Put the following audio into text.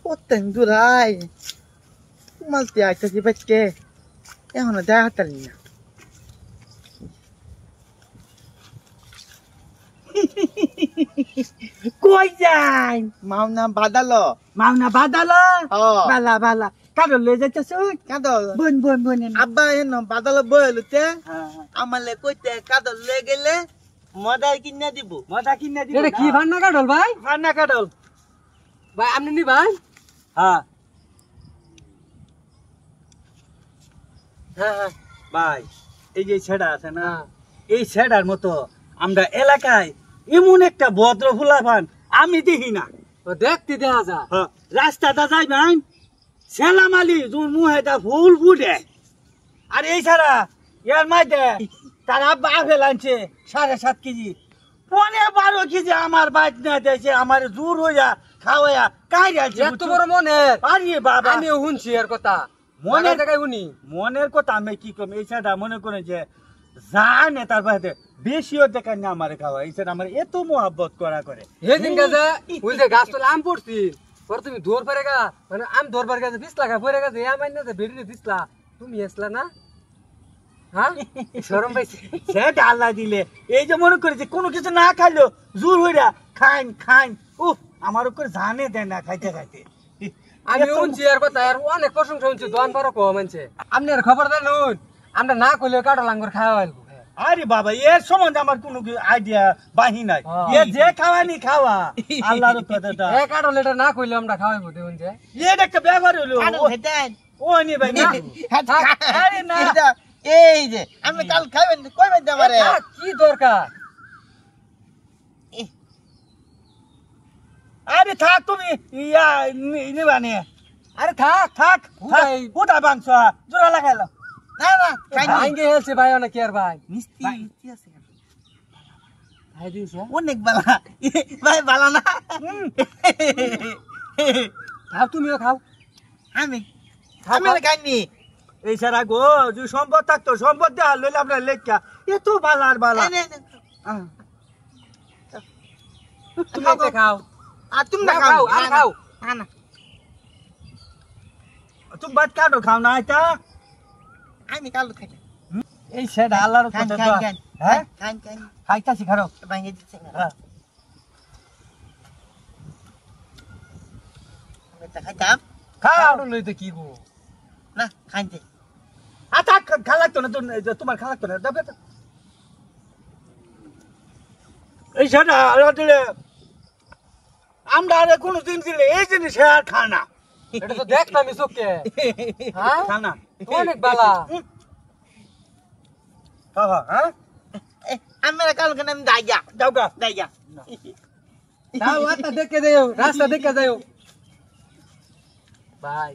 কতদিন দূরাই মাছ দিয়ে আইতেছি বাইকে এখনো দেখা হাতালি না কই যাই মাওনা বাদালো বালা বালা কাদল লয়ে যাইতেছ কাদল বোন বোন বোন আব্বা এনো বাদালো বইলুতে আমালে কইতে কাদল লয়ে গেলে মদা কিনা দিব এটা কি ভান্না কাটল ভাই ভাই আপনি নি ভাই হ্যাঁ হ্যাঁ ভাই এই যে ছেড়া আছে না এই ছেড়ার মতো আমরা এলাকায় এমন একটা ভদ্র ফুলাফান আমি দেখি না দেখতে দেখা যা রাস্তাটা যাই ভাই সেলাম আলী তোর মুহেটা ফুল ফুটে আর এই ছাড়া এর মাঝে তার আব্বা আপেল আনছে 7.5 কেজি 12 কেজি আমার বাইক না দিয়েছে আমার জোর হইয়া খাওয়াইয়া কাই আছে এত বড় মনে আরে বাবা আমি শুনছি এর কথা মনের জায়গায় শুনি মনের কথা আমি কি কম এই ছাড়া মনে করে যে জানে তার বাড়িতে বেশিও দেখান না আমার খাওয়া এই ছাড়া আমার এত মোহাব্বত করা করে সেদিন কাজে ওই যে গাছ তোলা আম পড়ছি পরে তুমি দৌড় পারে গা মানে আম দৌড় পারে গেছে 20 লাখ পরে গেছে আমার না বেরিয়ে 20 লাখ তুমি এসলা না হ্যাঁ শরম পাইছি সেটা আল্লাহ দিলে এই যে মনে করে যে কোনো কিছু না খাইলো জোর হইরা খাইন উফ আমার উপর জানে দেয় না খাইতে আমি শুনছি এর কথা আর অনেক প্রশংসা শুনছি দোয়ান পারো কো মানছে আপনি আর খবর দেন আমরা না কইলে কাটো লাঙ্গর খাওয়া হইল আরে বাবা এর সম্বন্ধে আমার কোনো আইডিয়া বাহি নাই এ যে খাওয়ানি খাওয়া আল্লাহর কথাটা এ কাটো লেটা না কইলে আমরা খাওয়াইবো দেখুন যে এটা একটা ব্যাপার হলো ও নি ভাই না আরে না এই যে আমি কাল খাবেন কইবেন আমারে কি দরকার আরে থাক তুমি ইয়া নিবানে আরে থাক পুটা বাংশ জোড়া লাগাইলো না ভাঙ্গে হেলছে ভাই অনেক আর ভাই মিষ্টি আছে ভাই দিছে অনেক বালা ভাই বালা না খাও তুমিও খাও আমি খাইনি এই সারা গো যে সম্পদ থাকতো সম্পদ দেওয়া লইলে আমরা লেখা এত বালার বালা তুমি খাও আর তুমি না খাও আর খাও না তুমি বাদ কাটো খাও না এটা আমি কালো খাই এই সেটা আল্লাহর কথা তো হ্যাঁ খাইতাছি খাও ভাঙে দিতে হ্যাঁ এটা খাইতাম খাও লইতে কি গো না খাইতে আচ্ছা খালাতো না তোমার খালাতো না দাও তো এই সেটা আল্লাহ দিলে আমরা আর কোনো দিন দিলে এই জিনিস আর খানা এটা তো দেখ না আমি চোখে হ্যাঁ খানা অনেক বালা হ্যাঁ আমরা কাল কেন আমি দাইয়া দাও আটা দেখে দেও রাস্তা দেখে দেও ভাই